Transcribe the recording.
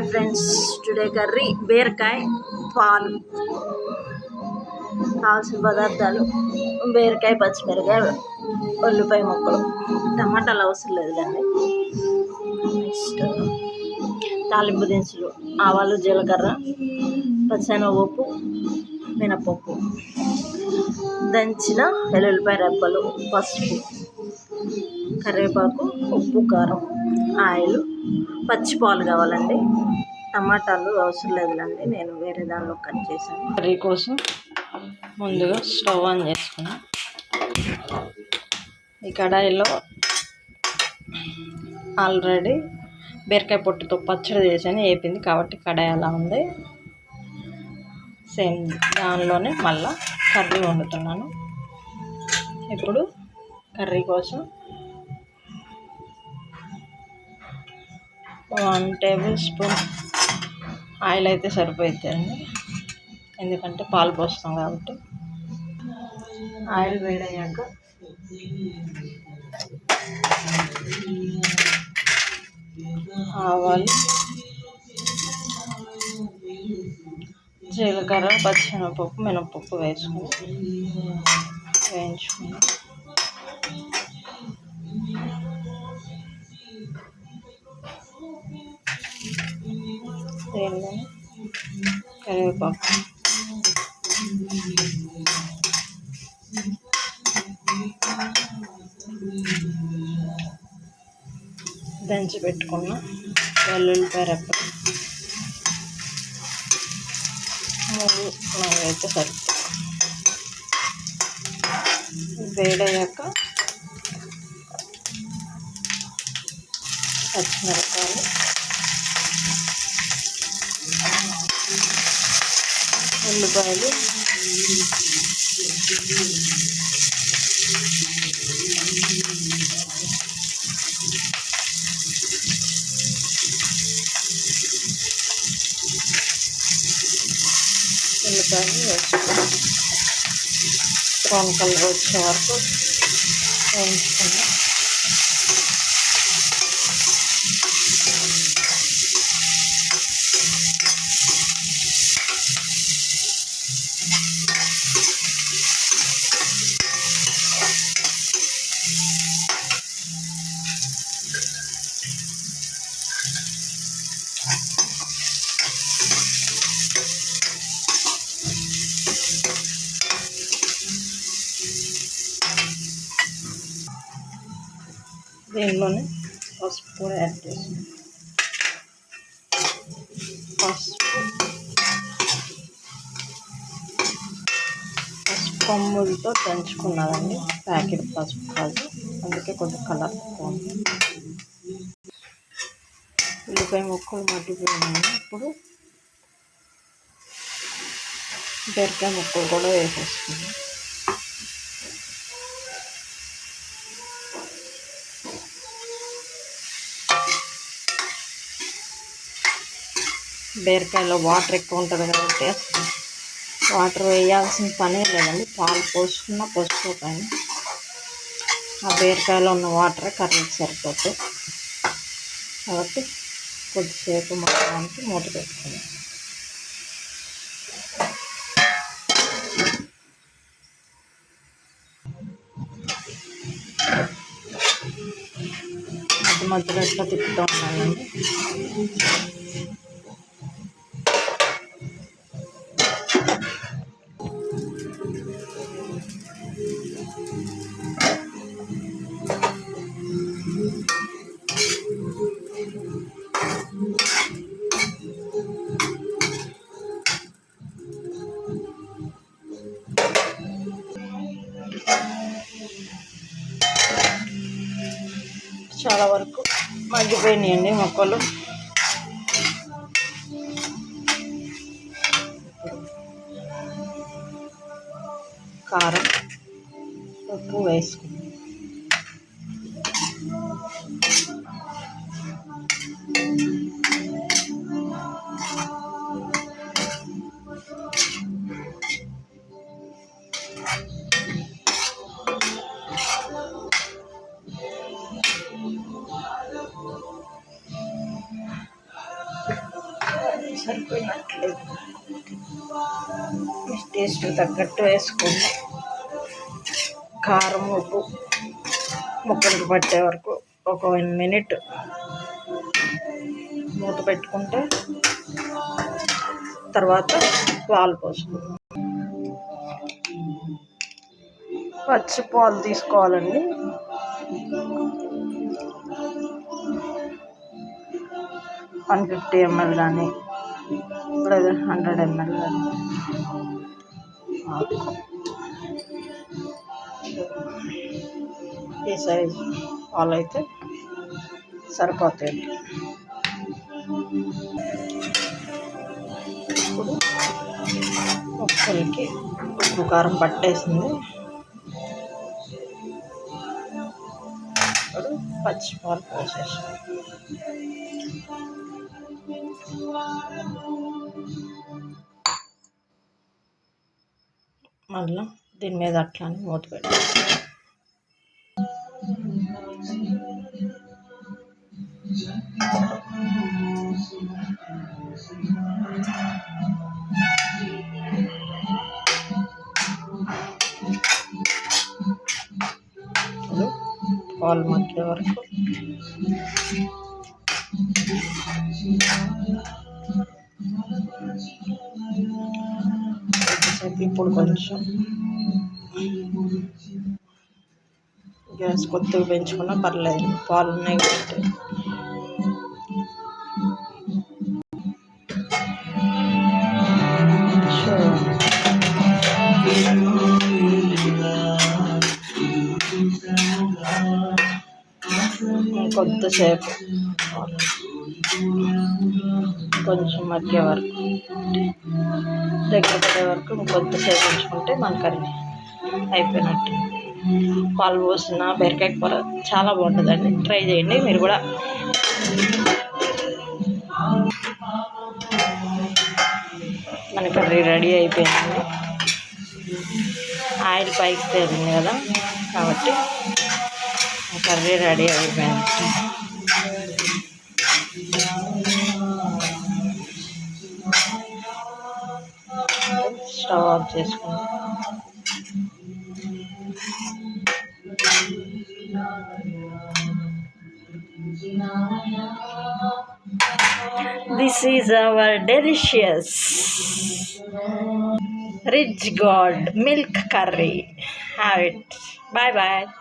Friends, today curry బీరకాయ పాలు. కావాల్సిన పదార్థాలు: బీరకాయ, పచ్చిమిరకాయ, ఉల్లిపాయ ముక్కలు, టమాటాలు అవసరం లేదులేండి. నెక్స్ట్ తాలింపు దినుసులు: ఆవాలు, జీలకర్ర, పచ్చెనగపప్పు, మినపప్పు, దంచిన వెల్లుల్లిపాయ రెబ్బలు, పసుపు, కరివేపాకు, ఉప్పు, కారం, ఆయిల్, పచ్చిపాలు కావాలండి. టమాటాలు అవసరం లేదులేండి, నేను వేరే దానిలో కట్ చేశాను. కర్రీ కోసం ముందుగా స్టవ్ ఆన్ చేసుకున్నాం. ఈ కడాయిలో ఆల్రెడీ బీరకాయ పొట్టుతో పచ్చడి చేశాను, వేపింది కాబట్టి కడాయి అలా ఉంది. సేమ్ దానిలోనే మళ్ళీ కర్రీ వండుతున్నాను. ఇప్పుడు కర్రీ కోసం 1 టేబుల్ స్పూన్ ఆయిల్ అయితే సరిపోతుందండి, ఎందుకంటే పాలు పోస్తాం కాబట్టి. ఆయిల్ వేడయ్యాక ఆవాలు, జీలకర్ర, పచ్చెనగపప్పు, మినపప్పు వేసుకుని వేయించుకుని దీనిలో కరివేపాకు, దంచి పెట్టుకున్న వెల్లుల్లిపాయ రెబ్బలు 3 అయితే సరిపోతుంది. వేడయ్యాక పచ్చిమిరపకాయలు, ఉల్లిపాయలు, వేసుకుని బ్రౌన్ కలర్ వచ్చే వరకు వేయించుకున్నాం. దీనిలోనే పసుపు కూడా యాడ్ చేసాం. పసుపు కొమ్ములతో దంచుకున్నదండి, ప్యాకెట్ పసుపు కాదు, అందుకే కొంచెం కలర్ తక్కువ ఉంది. ఉల్లిపాయ ముక్కలు మగ్గిపోయినాయి. ఇప్పుడు బీరకాయ ముక్కలు కూడా వేసేసుకున్నాం. బీరకాయలో వాటర్ ఎక్కువ ఉంటుంది కాబట్టి వాటర్ వేయాల్సిన పనే లేదండి, పాలు పోసుకున్న పోసుకోకండి. ఆ బీరకాయలో ఉన్న వాటర్ కర్రీకి సరిపోతాయి కాబట్టి కొద్దిసేపు మగ్గడానికి మూత పెట్టుకున్నాం. మధ్యలో ఎట్లా తిప్పుతూ ఉన్నానండి. చాలా వరకు మగ్గిపోయినాయండి మొక్కలు. కారం, ఉప్పు వేసుకుంటాం. సరిపోయినట్లేదు. టేస్ట్ తగ్గట్టు వేసుకోండి. కారం ఉప్పు ముక్కలకు పట్టే వరకు ఒక 1 మినిట్ మూత పెట్టుకుంటే తర్వాత పాలు పోసుకుంటాం. పచ్చి పాలు తీసుకోవాలండి. 150 ml కానీ లేదా 100 ml కానీ ఈ సైజు పాలు అయితే సరిపోతాయి. ఇప్పుడు ముక్కలకి ఉప్పు కారం పట్టేసింది. ఇప్పుడు పచ్చి పాలు పోసేసాం. మళ్ళీ దీని మీద అట్లానే మూత పెట్టేసి పాలు మగ్గే వరకు ఇప్పుడు కొంచెం గ్యాస్ కొద్దిగా పెంచుకున్నా పర్లేదు, పాలు ఉన్నాయి కాబట్టి. కొద్దిసేపు కొంచెం మగ్గే వరకు దగ్గర పడే వరకు కొద్దిసేపు ఉంచుకుంటే మన కర్రీ అయిపోయినట్టు. పాలు పోసిన బీరకాయ కూర చాలా బాగుంటుందండి, ట్రై చేయండి మీరు కూడా. మన కర్రీ రెడీ అయిపోయిందండి. ఆయిల్ పైకి తేలింది కదా కాబట్టి కర్రీ రెడీ అయిపోయింది. స్టవ్ ఆఫ్ చేసుకుందాం. This is our delicious rich gourd milk curry. Have it. Bye bye.